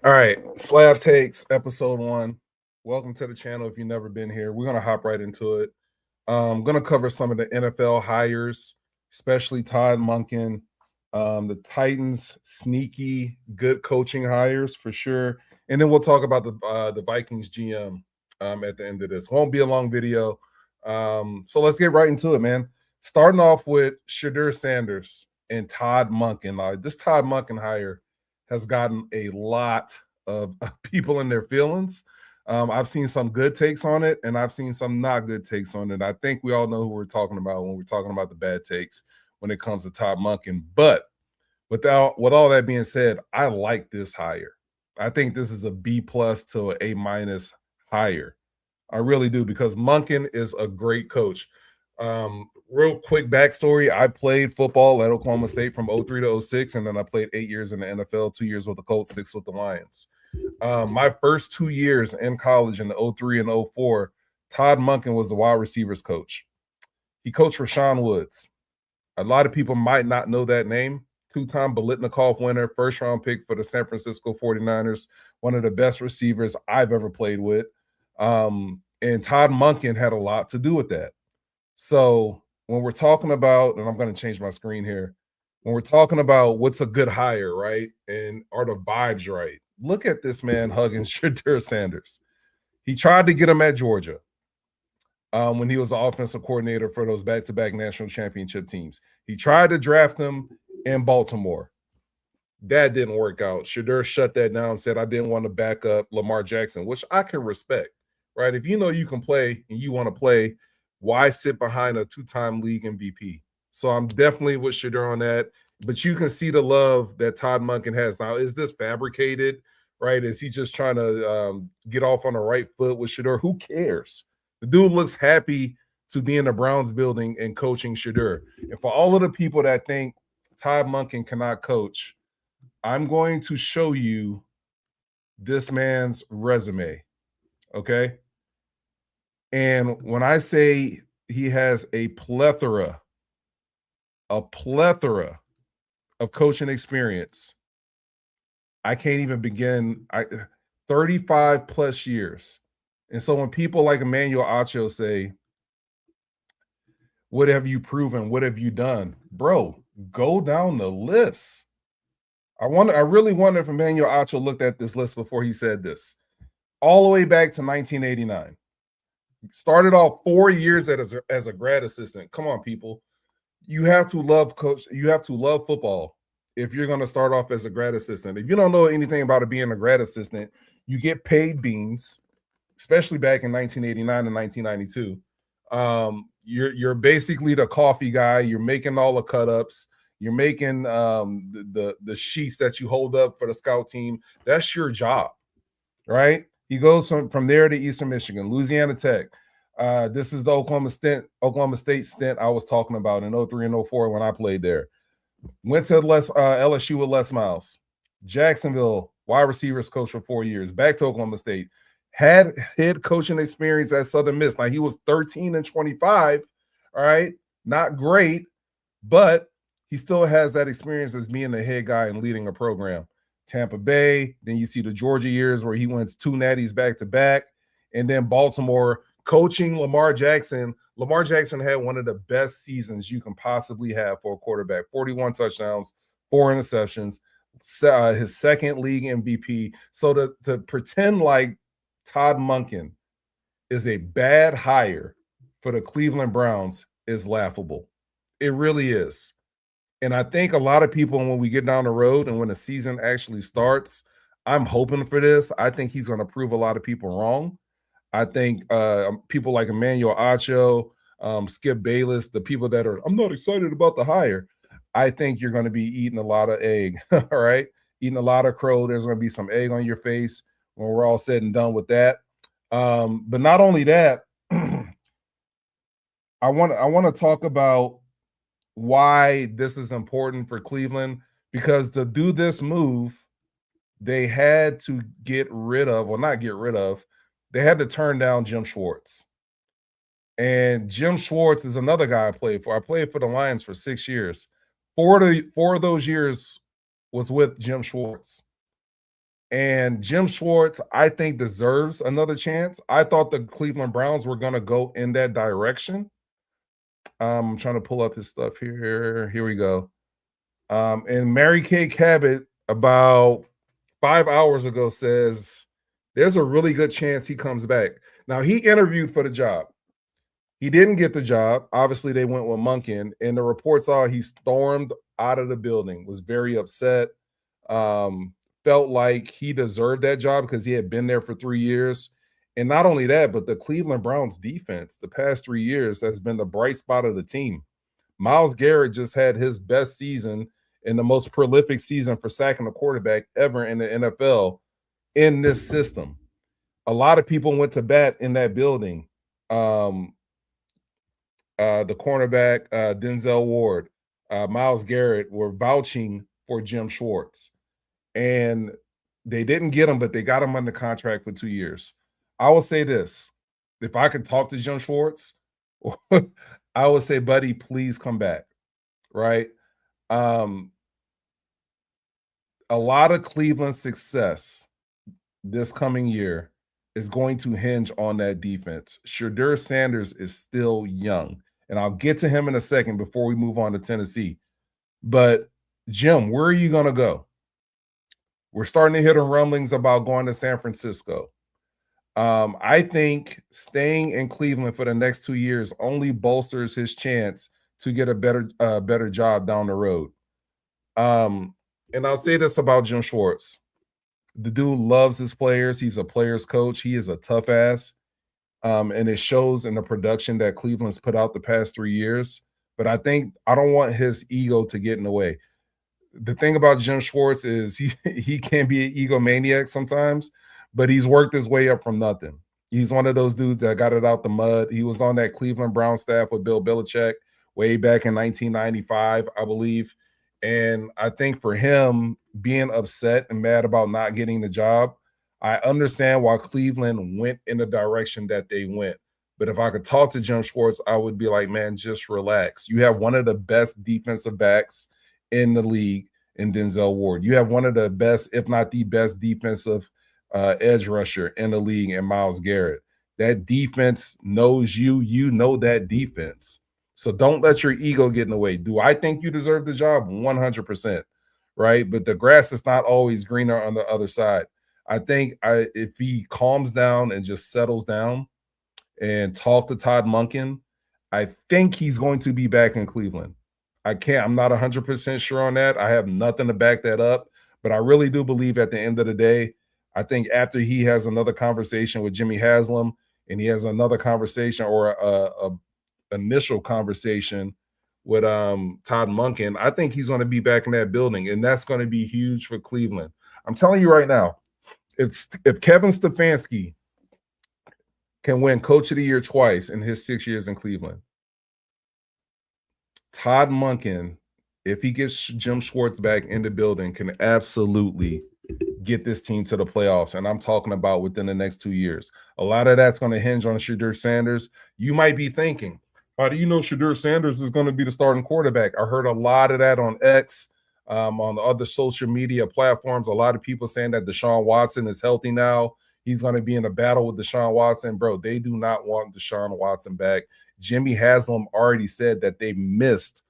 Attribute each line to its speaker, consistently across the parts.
Speaker 1: All right, Slab Takes, episode 1. Welcome to the channel if you've never been here. We're going to hop right into it. I'm going to cover some of the NFL hires, especially Todd Monken, the Titans' sneaky, good coaching hires for sure. And then we'll talk about the Vikings GM at the end of this. Won't be a long video. So let's get right into it, man. Starting off with Shedeur Sanders and Todd Monken. This Todd Monken hire has gotten a lot of people in their feelings. I've seen some good takes on it, and I've seen some not good takes on it. I think we all know who we're talking about when we're talking about the bad takes when it comes to Todd Monken. But with all that being said, I like this hire. I think this is a B plus to A minus hire. I really do because Monken is a great coach. Real quick backstory: I played football at Oklahoma State from 03 to 06, and then I played 8 years in the NFL, 2 years with the Colts, 6 with the Lions. My first 2 years in college in the 03 and 04, Todd Monken was the wide receivers coach. He coached Rashawn Woods. A lot of people might not know that name. Two-time Biletnikoff winner, first-round pick for the San Francisco 49ers, one of the best receivers I've ever played with. And Todd Monken had a lot to do with that. So when we're talking about, and I'm going to change my screen here, when we're talking about what's a good hire, right? And are the vibes right? Look at this man hugging Shedeur Sanders. He tried to get him at Georgia when he was the offensive coordinator for those back-to-back national championship teams. He tried to draft him in Baltimore. That didn't work out. Shedeur shut that down and said, I didn't want to back up Lamar Jackson, which I can respect, right? If you know you can play and you want to play, why sit behind a two-time league MVP? So I'm definitely with Shedeur on that. But you can see the love that Todd Monken has. Now, is this fabricated, right? Is he just trying to get off on the right foot with Shedeur? Who cares? The dude looks happy to be in the Browns building and coaching Shedeur. And for all of the people that think Todd Monken cannot coach, I'm going to show you this man's resume. Okay. And when I say he has a plethora of coaching experience, I can't even begin. 35 plus years. And so when people like Emmanuel Acho say, what have you proven? What have you done? Bro, go down the list. I really wonder if Emmanuel Acho looked at this list before he said this. All the way back to 1989. Started off 4 years as a grad assistant. Come on, people. You have to love coach. You have to love football if you're going to start off as a grad assistant. If you don't know anything about it being a grad assistant, you get paid beans, especially back in 1989 and 1992. You're basically the coffee guy. You're making all the cut ups. You're making the sheets that you hold up for the scout team. That's your job, right? He goes from there to Eastern Michigan, Louisiana Tech. This is the Oklahoma State stint I was talking about in 03 and 04 when I played there. Went to LSU with Les Miles. Jacksonville, wide receivers coach for 4 years. Back to Oklahoma State. Had head coaching experience at Southern Miss. Now, he was 13 and 25, all right? Not great, but he still has that experience as being the head guy and leading a program. Tampa Bay, then you see the Georgia years where he wins 2 natties back to back, and then Baltimore coaching Lamar Jackson. Lamar Jackson had one of the best seasons you can possibly have for a quarterback. 41 touchdowns, 4 interceptions, his second league MVP. So to pretend like Todd Monken is a bad hire for the Cleveland Browns is laughable. It really is. And I think a lot of people, when we get down the road and when the season actually starts, I'm hoping for this. I think he's going to prove a lot of people wrong. I think people like Emmanuel Acho, Skip Bayless, the people that are, I'm not excited about the hire. I think you're going to be eating a lot of egg, all right? Eating a lot of crow. There's going to be some egg on your face when we're all said and done with that. But not only that, I want to talk about why this is important for Cleveland, because to do this move, they had to get rid of, well, not get rid of, they had to turn down Jim Schwartz. And Jim Schwartz is another guy I played for. I played for the Lions for 6 years. Four of those years was with Jim Schwartz. And Jim Schwartz, I think, deserves another chance. I thought the Cleveland Browns were going to go in that direction. I'm trying to pull up his stuff here. Here we go. And Mary Kay Cabot, about 5 hours ago, says there's a really good chance he comes back. Now, he interviewed for the job. He didn't get the job. Obviously, they went with Monken, and the reports are he stormed out of the building, was very upset, felt like he deserved that job because he had been there for 3 years. And not only that, but the Cleveland Browns defense the past 3 years has been the bright spot of the team. Myles Garrett just had his best season and the most prolific season for sacking a quarterback ever in the NFL in this system. A lot of people went to bat in that building. The cornerback, Denzel Ward, Myles Garrett were vouching for Jim Schwartz. And they didn't get him, but they got him under contract for 2 years. I will say this. If I could talk to Jim Schwartz, I would say, buddy, please come back. Right? Um, a lot of Cleveland's success this coming year is going to hinge on that defense. Shedeur Sanders is still young, and I'll get to him in a second before we move on to Tennessee. But Jim, where are you going to go? We're starting to hear the rumblings about going to San Francisco. I think staying in Cleveland for the next 2 years only bolsters his chance to get a better job down the road. And I'll say this about Jim Schwartz. The dude loves his players. He's a player's coach. He is a tough ass. And it shows in the production that Cleveland's put out the past 3 years. But I don't want his ego to get in the way. The thing about Jim Schwartz is he can be an egomaniac sometimes, but he's worked his way up from nothing. He's one of those dudes that got it out the mud. He was on that Cleveland Brown staff with Bill Belichick way back in 1995, I believe. And I think for him being upset and mad about not getting the job, I understand why Cleveland went in the direction that they went. But if I could talk to Jim Schwartz, I would be like, man, just relax. You have one of the best defensive backs in the league in Denzel Ward. You have one of the best, if not the best, defensive edge rusher in the league in Myles Garrett. That defense knows you. You know that defense. So don't let your ego get in the way. Do I think you deserve the job? 100%. Right? But the grass is not always greener on the other side. I think if he calms down and just settles down and talk to Todd Monken, I think he's going to be back in Cleveland. I'm not 100% sure on that. I have nothing to back that up, but I really do believe at the end of the day, I think after he has another conversation with Jimmy Haslam and he has another conversation or a initial conversation with Todd Monken, I think he's going to be back in that building, and that's going to be huge for Cleveland. I'm telling you right now, if Kevin Stefanski can win Coach of the Year twice in his 6 years in Cleveland, Todd Monken, if he gets Jim Schwartz back in the building, can absolutely get this team to the playoffs. And I'm talking about within the next 2 years. A lot of that's going to hinge on Shedeur Sanders. You might be thinking, how do you know Shedeur Sanders is going to be the starting quarterback? I heard a lot of that on X, on the other social media platforms. A lot of people saying that Deshaun Watson is healthy now. He's going to be in a battle with Deshaun Watson. Bro, they do not want Deshaun Watson back. Jimmy Haslam already said that they missed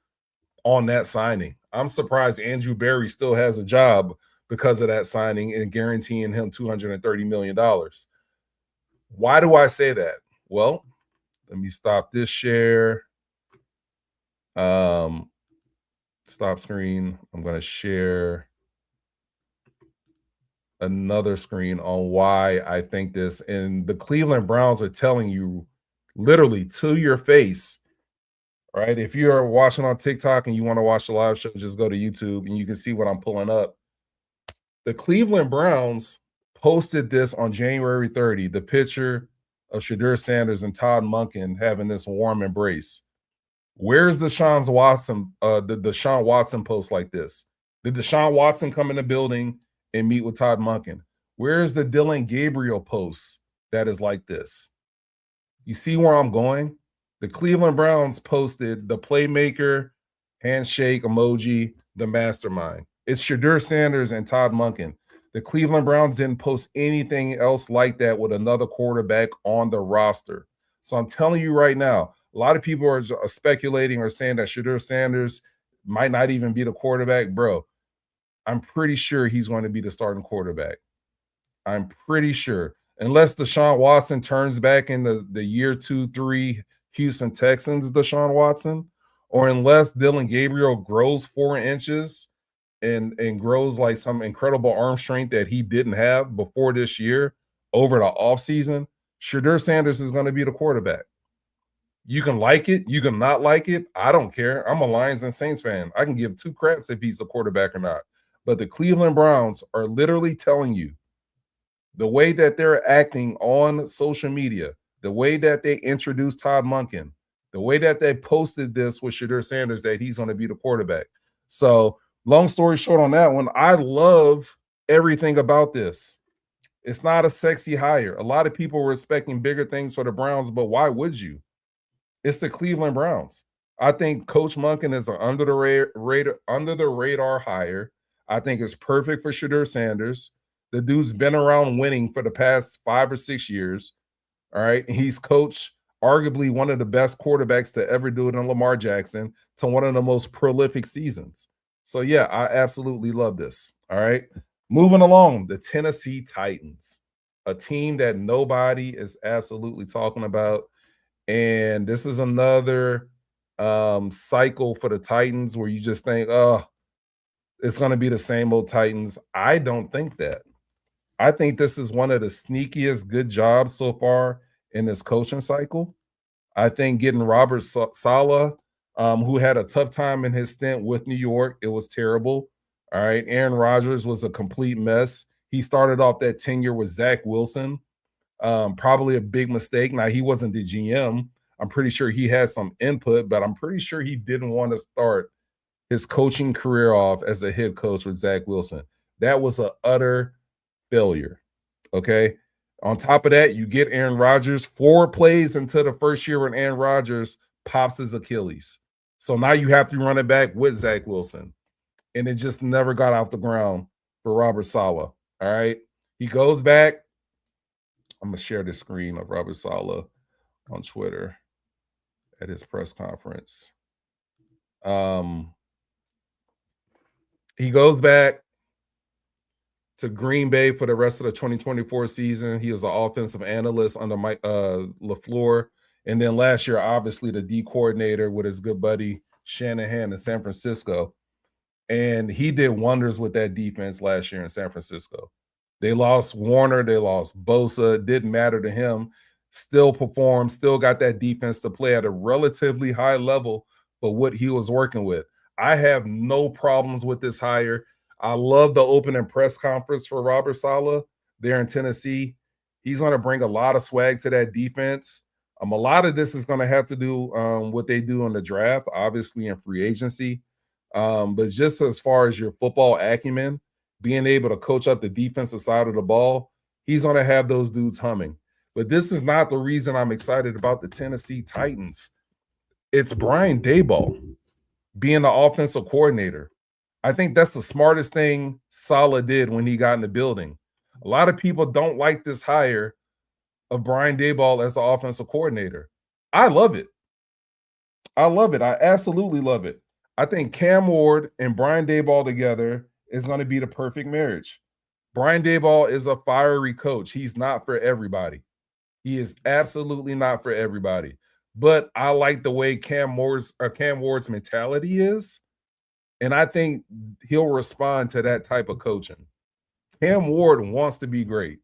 Speaker 1: on that signing. I'm surprised Andrew Berry still has a job because of that signing and guaranteeing him $230 million. Why do I say that? Well, let me stop this share. Stop screen. I'm going to share another screen on why I think this. And the Cleveland Browns are telling you literally to your face, right? If you're watching on TikTok and you want to watch the live show, just go to YouTube and you can see what I'm pulling up. The Cleveland Browns posted this on January 30, the picture of Shedeur Sanders and Todd Monken having this warm embrace. Where's the Deshaun Watson post like this? Did Deshaun Watson come in the building and meet with Todd Monken? Where's the Dylan Gabriel post that is like this? You see where I'm going? The Cleveland Browns posted the playmaker, handshake emoji, the mastermind. It's Shedeur Sanders and Todd Monken. The Cleveland Browns didn't post anything else like that with another quarterback on the roster. So I'm telling you right now, a lot of people are speculating or saying that Shedeur Sanders might not even be the quarterback. Bro, I'm pretty sure he's going to be the starting quarterback. I'm pretty sure. Unless Deshaun Watson turns back in the year 2, 3 Houston Texans, Deshaun Watson, or unless Dylan Gabriel grows 4 inches and grows like some incredible arm strength that he didn't have before this year over the offseason, Shedeur Sanders is going to be the quarterback. You can like it, you can not like it. I don't care. I'm a Lions and Saints fan. I can give two craps if he's a quarterback or not. But the Cleveland Browns are literally telling you the way that they're acting on social media, the way that they introduced Todd Monken, the way that they posted this with Shedeur Sanders that he's going to be the quarterback. So, long story short on that one, I love everything about this. It's not a sexy hire. A lot of people were expecting bigger things for the Browns, but why would you? It's the Cleveland Browns. I think Coach Monken is an under the radar hire. I think it's perfect for Shedeur Sanders. The dude's been around winning for the past 5 or 6 years. All right. He's coached arguably one of the best quarterbacks to ever do it in Lamar Jackson to one of the most prolific seasons. So, yeah, I absolutely love this. All right. Moving along, the Tennessee Titans, a team that nobody is absolutely talking about. And this is another cycle for the Titans where you just think, oh, it's going to be the same old Titans. I don't think that. I think this is one of the sneakiest good jobs so far in this coaching cycle. I think getting Robert Saleh, who had a tough time in his stint with New York, it was terrible. All right. Aaron Rodgers was a complete mess. He started off that tenure with Zach Wilson. Probably a big mistake. Now, he wasn't the GM. I'm pretty sure he had some input, but I'm pretty sure he didn't want to start his coaching career off as a head coach with Zach Wilson. That was an utter failure. Okay. On top of that, you get Aaron Rodgers 4 plays into the first year when Aaron Rodgers pops his Achilles. So now you have to run it back with Zach Wilson. And it just never got off the ground for Robert Saleh. All right. He goes back. I'm going to share the screen of Robert Saleh on Twitter at his press conference. He goes back to Green Bay for the rest of the 2024 season. He was an offensive analyst under Mike LaFleur. And then last year, obviously, the D coordinator with his good buddy Shanahan in San Francisco. And he did wonders with that defense last year in San Francisco. They lost Warner, they lost Bosa. It didn't matter to him. Still performed, still got that defense to play at a relatively high level for what he was working with. I have no problems with this hire. I love the opening press conference for Robert Saleh there in Tennessee. He's going to bring a lot of swag to that defense. A lot of this is going to have to do what they do in the draft, obviously in free agency. But just as far as your football acumen, being able to coach up the defensive side of the ball, he's going to have those dudes humming. But this is not the reason I'm excited about the Tennessee Titans. It's Brian Daboll being the offensive coordinator. I think that's the smartest thing Saleh did when he got in the building. A lot of people don't like this hire of Brian Daboll as the offensive coordinator. I love it. I love it. I absolutely love it. I think Cam Ward and Brian Daboll together is going to be the perfect marriage. Brian Daboll is a fiery coach. He's not for everybody. He is absolutely not for everybody. But I like the way Cam Ward's mentality is. And I think he'll respond to that type of coaching. Cam Ward wants to be great.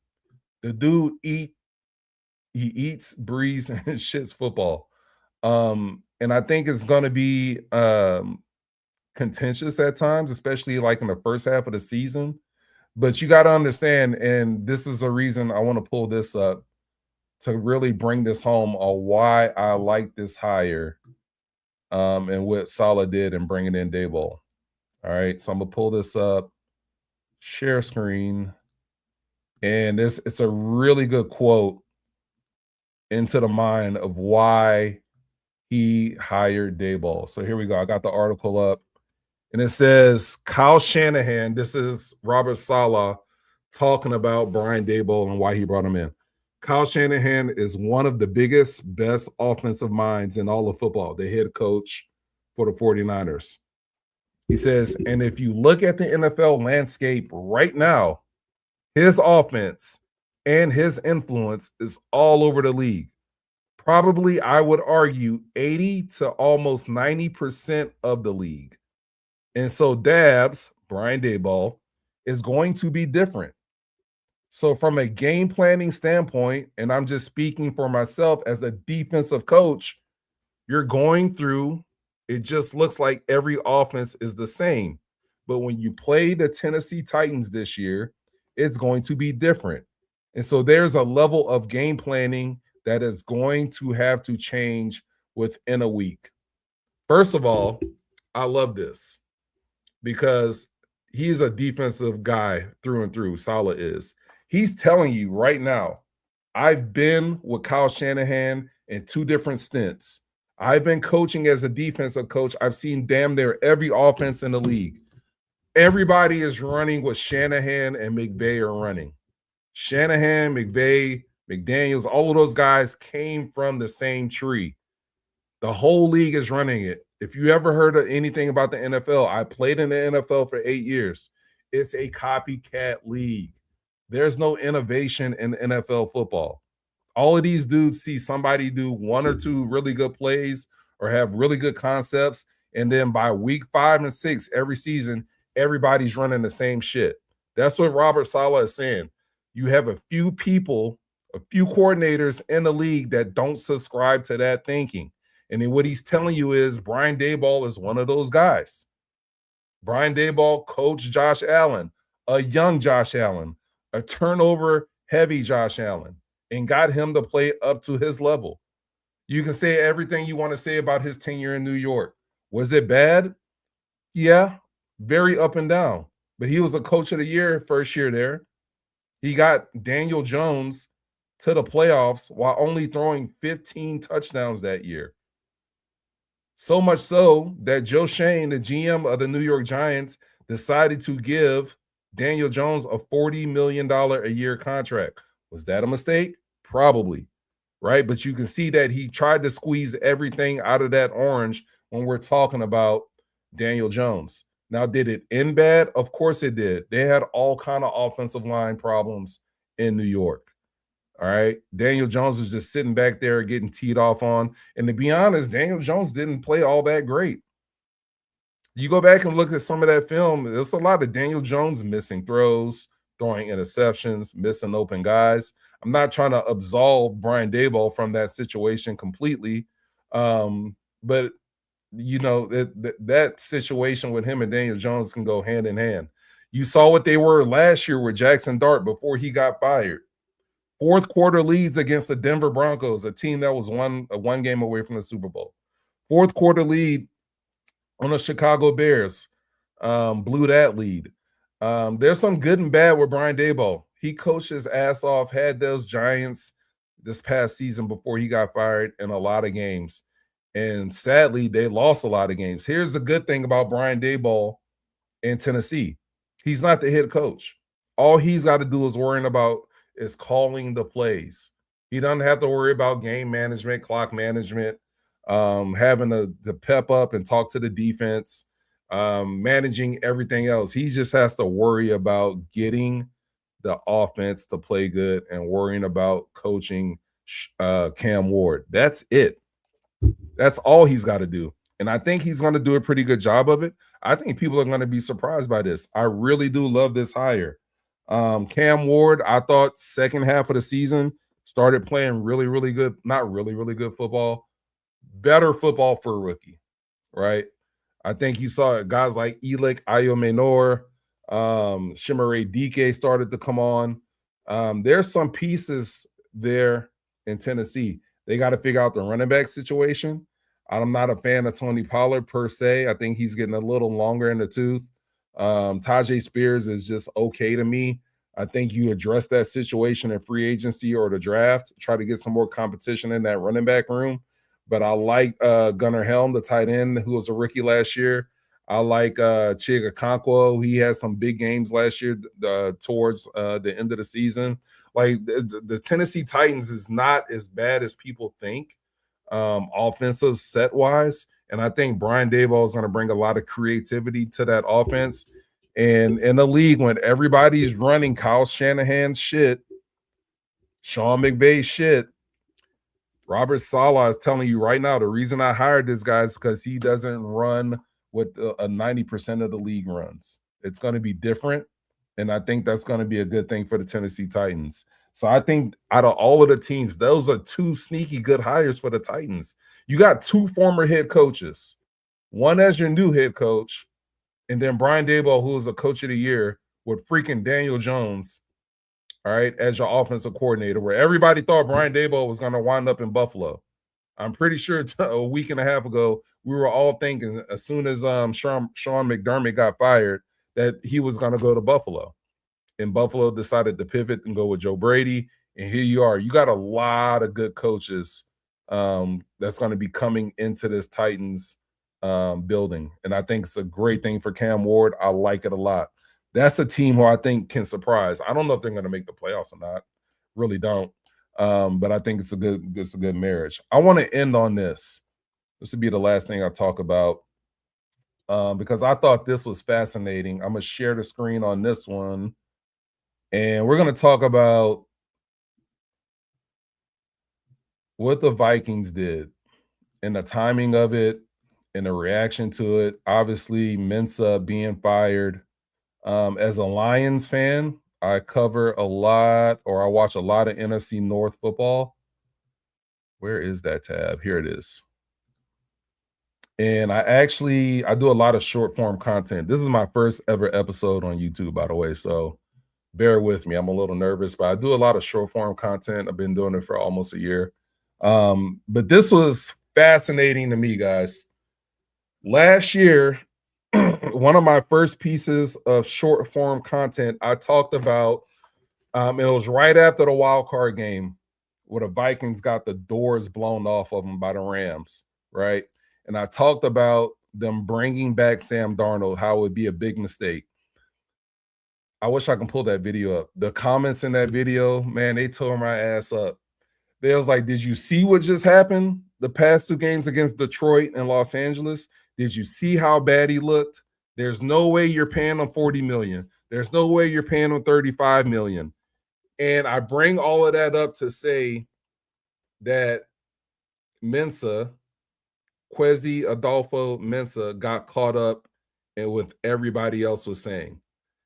Speaker 1: The dude eats, breathes, and shits football. And I think it's going to be contentious at times, especially like in the first half of the season. But you got to understand, and this is a reason I want to pull this up to really bring this home on why I like this hire and what Saleh did in bringing in Daboll. All right, so I'm going to pull this up, share screen, and it's a really good quote into the mind of why he hired Daboll. So here we go. I got the article up. And it says, Kyle Shanahan, this is Robert Saleh talking about Brian Daboll and why he brought him in. Kyle Shanahan is one of the biggest, best offensive minds in all of football, the head coach for the 49ers. He says, and if you look at the NFL landscape right now, his offense and his influence is all over the league. Probably, I would argue, 80 to almost 90% of the league. And so Dabs, Brian Daboll, is going to be different. So from a game planning standpoint, and I'm just speaking for myself as a defensive coach, you're going through, it just looks like every offense is the same. But when you play the Tennessee Titans this year, it's going to be different. And so there's a level of game planning that is going to have to change within a week. First of all, I love this because he's a defensive guy through and through. Saleh is. He's telling you right now, I've been with Kyle Shanahan in 2 different stints. I've been coaching as a defensive coach. I've seen damn near every offense in the league. Everybody is running what Shanahan and McVay are running. Shanahan, McVay, McDaniels, all of those guys came from the same tree. The whole league is running it. If you ever heard of anything about the NFL, I played in the NFL for 8 years. It's a copycat league. There's no innovation in NFL football. All of these dudes see somebody do 1 or 2 really good plays or have really good concepts, and then by week 5 and 6 every season, everybody's running the same shit. That's what Robert Saleh is saying. You have a few people, a few coordinators in the league that don't subscribe to that thinking. And then what he's telling you is Brian Daboll is one of those guys. Brian Daboll coached Josh Allen, a young Josh Allen, a turnover-heavy Josh Allen, and got him to play up to his level. You can say everything you want to say about his tenure in New York. Was it bad? Yeah, very up and down. But he was a coach of the year first year there. He got Daniel Jones to the playoffs while only throwing 15 touchdowns that year. So much so that Joe Shane, the GM of the New York Giants, decided to give Daniel Jones a $40 million a year contract. Was that a mistake? Probably, right? But you can see that he tried to squeeze everything out of that orange when we're talking about Daniel Jones. Now, did it end bad? Of course it did. They had all kind of offensive line problems in New York. All right. Daniel Jones was just sitting back there getting teed off on. And to be honest, Daniel Jones didn't play all that great. You go back and look at some of that film, there's a lot of Daniel Jones missing throws, throwing interceptions, missing open guys. I'm not trying to absolve Brian Daboll from that situation completely. But you know, that situation with him and Daniel Jones can go hand in hand. You saw what they were last year with Jackson Dart before he got fired. 4th quarter leads against the Denver Broncos, a team that was one game away from the Super Bowl. 4th quarter lead on the Chicago Bears, blew that lead. There's some good and bad with Brian Daboll. He coached his ass off, had those Giants this past season before he got fired in a lot of games. And sadly, they lost a lot of games. Here's the good thing about Brian Daboll in Tennessee. He's not the head coach. All he's got to do is worrying about is calling the plays. He doesn't have to worry about game management, clock management, having to pep up and talk to the defense, managing everything else. He just has to worry about getting the offense to play good and worrying about coaching Cam Ward. That's it. That's all he's got to do. And I think he's going to do a pretty good job of it. I think people are going to be surprised by this. I really do love this hire. Cam Ward, I thought second half of the season started playing really, really good, not really, really good football, better football for a rookie, right? I think you saw guys like Elik Ayomenor, Shimere Dike started to come on. There's some pieces there in Tennessee. They got to figure out the running back situation. I'm not a fan of Tony Pollard per se. I think he's getting a little longer in the tooth. Tajay Spears is just okay to me. I think you address that situation in free agency or the draft, try to get some more competition in that running back room. But I like Gunnar Helm, the tight end, who was a rookie last year. I like Chiga Conquo. He had some big games last year towards the end of the season. Like the Tennessee Titans is not as bad as people think, offensive set wise. And I think Brian Daboll is going to bring a lot of creativity to that offense. And in a league when everybody's running Kyle Shanahan's shit, Sean McVay's shit, Robert Saleh is telling you right now the reason I hired this guy is because he doesn't run what a 90% of the league runs. It's going to be different, and I think that's going to be a good thing for the Tennessee Titans. So I think out of all of the teams, those are two sneaky good hires for the Titans. You got two former head coaches, one as your new head coach, and then Brian Daboll, who is a coach of the year, with freaking Daniel Jones, all right, as your offensive coordinator, where everybody thought Brian Daboll was going to wind up in Buffalo. I'm pretty sure a week and a half ago, we were all thinking as soon as Sean McDermott got fired that he was going to go to Buffalo. And Buffalo decided to pivot and go with Joe Brady. And here you are. You got a lot of good coaches that's going to be coming into this Titans building. And I think it's a great thing for Cam Ward. I like it a lot. That's a team who I think can surprise. I don't know if they're going to make the playoffs or not. Really don't. But I think it's a good marriage. I want to end on this. This would be the last thing I talk about because I thought this was fascinating. I'm gonna share the screen on this one, and we're gonna talk about what the Vikings did and the timing of it and the reaction to it. Obviously, Mensah being fired. As a Lions fan, I cover a lot, or I watch a lot of NFC North football. Where is that tab? Here it is. And I do a lot of short form content. This is my first ever episode on YouTube, by the way. So bear with me. I'm a little nervous, but I do a lot of short form content. I've been doing it for almost a year. But this was fascinating to me, guys. Last year, one of my first pieces of short form content, I talked about, it was right after the wild card game where the Vikings got the doors blown off of them by the Rams, right? And I talked about them bringing back Sam Darnold, how it would be a big mistake. I wish I can pull that video up. The comments in that video, man, they tore my ass up. They was like, did you see what just happened? The past two games against Detroit and Los Angeles? Did you see how bad he looked? There's no way you're paying him $40 million. There's no way you're paying him $35 million. And I bring all of that up to say that Mensah, Kwesi Adolfo Mensah, got caught up in what everybody else was saying.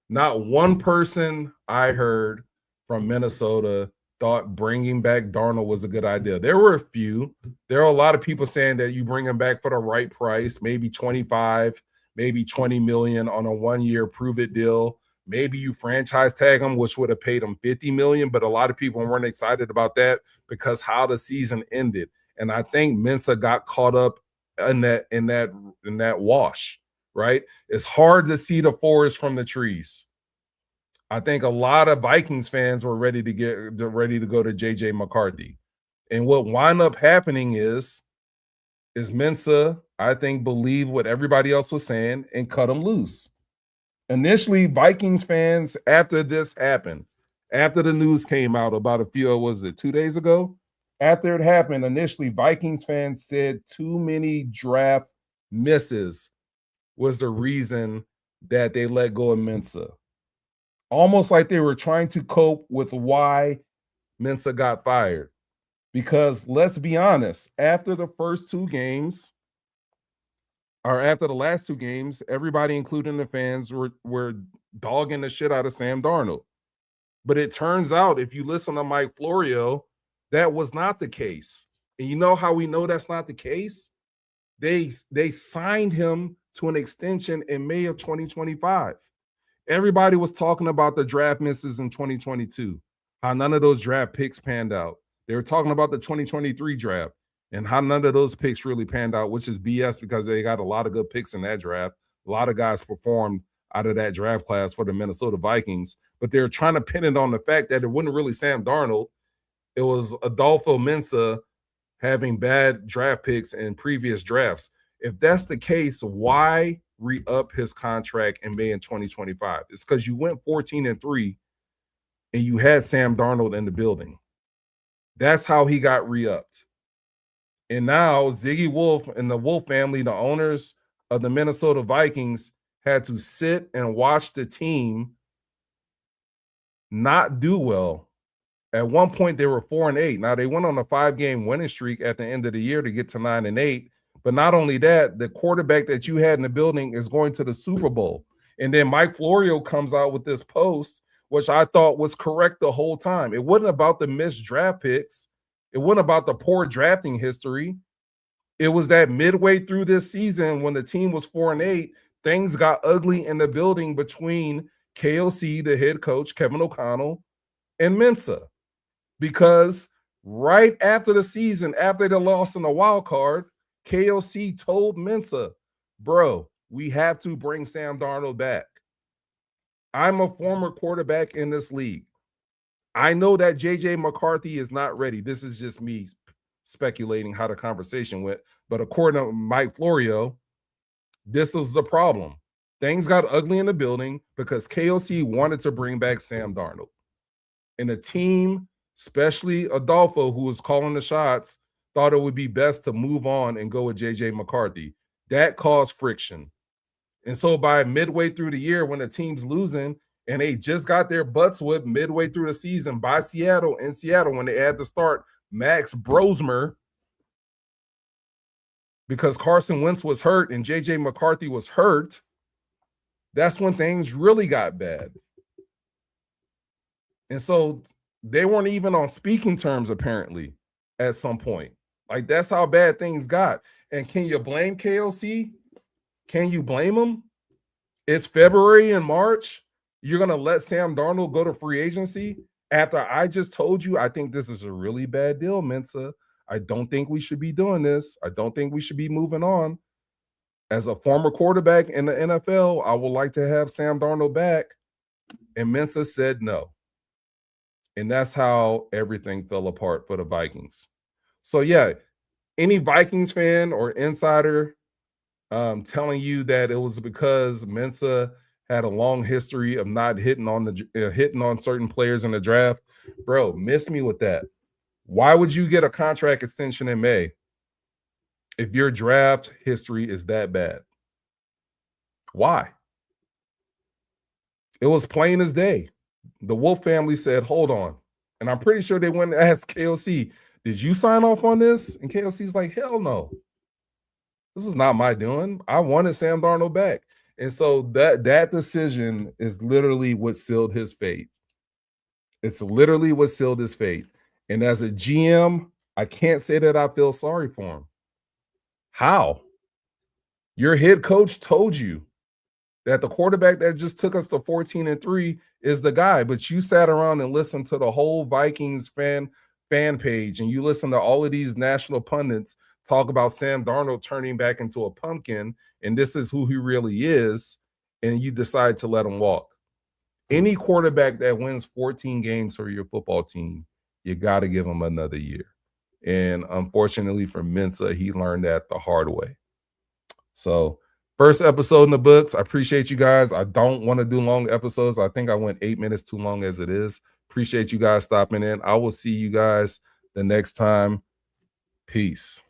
Speaker 1: Not one person I heard from Minnesota thought bringing back Darnold was a good idea. There were a few. There are a lot of people saying that you bring him back for the right price, maybe 25, maybe 20 million on a 1-year prove-it deal. Maybe you franchise tag him, which would have paid him 50 million, but a lot of people weren't excited about that because how the season ended. And I think Mensah got caught up in that wash, right? It's hard to see the forest from the trees. I think a lot of Vikings fans were ready to go to JJ McCarthy. And what wound up happening is Mensah, I think, believed what everybody else was saying and cut him loose. Initially, Vikings fans, after this happened, after the news came out about 2 days ago? After it happened, initially, Vikings fans said too many draft misses was the reason that they let go of Mensah. Almost like they were trying to cope with why Mensah got fired. Because let's be honest, after the first two games, or after the last two games, everybody, including the fans, were dogging the shit out of Sam Darnold. But it turns out, if you listen to Mike Florio, that was not the case. And you know how we know that's not the case? They signed him to an extension in May of 2025. Everybody was talking about the draft misses in 2022, how none of those draft picks panned out. They were talking about the 2023 draft and how none of those picks really panned out, which is BS because they got a lot of good picks in that draft. A lot of guys performed out of that draft class for the Minnesota Vikings, but they're trying to pin it on the fact that it wasn't really Sam Darnold. It was Adolfo Mensah having bad draft picks in previous drafts. If that's the case, why re-up his contract in May in 2025. It's because you went 14-3 and you had Sam Darnold in the building. That's how he got re-upped. And now Ziggy Wolf and the Wolf family, the owners of the Minnesota Vikings, had to sit and watch the team not do well. At one point, they were 4-8. Now they went on a 5-game winning streak at the end of the year to get to 9-8. But not only that, the quarterback that you had in the building is going to the Super Bowl. And then Mike Florio comes out with this post, which I thought was correct the whole time. It wasn't about the missed draft picks. It wasn't about the poor drafting history. It was that midway through this season when the team was 4-8, things got ugly in the building between KOC, the head coach, Kevin O'Connell, and Mensah. Because right after the season, after they lost in the wild card, KOC told Mensah, bro, we have to bring Sam Darnold back. I'm a former quarterback in this league. I know that JJ McCarthy is not ready. This is just me speculating how the conversation went. But according to Mike Florio, this was the problem. Things got ugly in the building because KOC wanted to bring back Sam Darnold. And the team, especially Adolfo, who was calling the shots, thought it would be best to move on and go with JJ McCarthy. That caused friction. And so by midway through the year, when the team's losing and they just got their butts whipped midway through the season by Seattle, in Seattle, when they had to start Max Brosmer because Carson Wentz was hurt and JJ McCarthy was hurt, that's when things really got bad. And so they weren't even on speaking terms, apparently, at some point. Like, that's how bad things got. And can you blame KOC? Can you blame him? It's February and March. You're going to let Sam Darnold go to free agency after I just told you I think this is a really bad deal, Mensah. I don't think we should be doing this. I don't think we should be moving on. As a former quarterback in the NFL, I would like to have Sam Darnold back. And Mensah said no. And that's how everything fell apart for the Vikings. So, yeah, any Vikings fan or insider telling you that it was because Mensah had a long history of not hitting on certain players in the draft, bro, miss me with that. Why would you get a contract extension in May if your draft history is that bad? Why? It was plain as day. The Wolf family said, hold on. And I'm pretty sure they went and asked KOC, did you sign off on this? And KOC's like, hell no. This is not my doing. I wanted Sam Darnold back. And so that decision is literally what sealed his fate. It's literally what sealed his fate. And as a GM, I can't say that I feel sorry for him. How? Your head coach told you that the quarterback that just took us to 14-3 is the guy, but you sat around and listened to the whole Vikings fan page, and you listen to all of these national pundits talk about Sam Darnold turning back into a pumpkin, and this is who he really is, and you decide to let him walk. Any quarterback that wins 14 games for your football team, you got to give him another year. And unfortunately for Mensah, he learned that the hard way. So, first episode in the books. I appreciate you guys. I don't want to do long episodes. I think I went 8 minutes too long as it is. Appreciate you guys stopping in. I will see you guys the next time. Peace.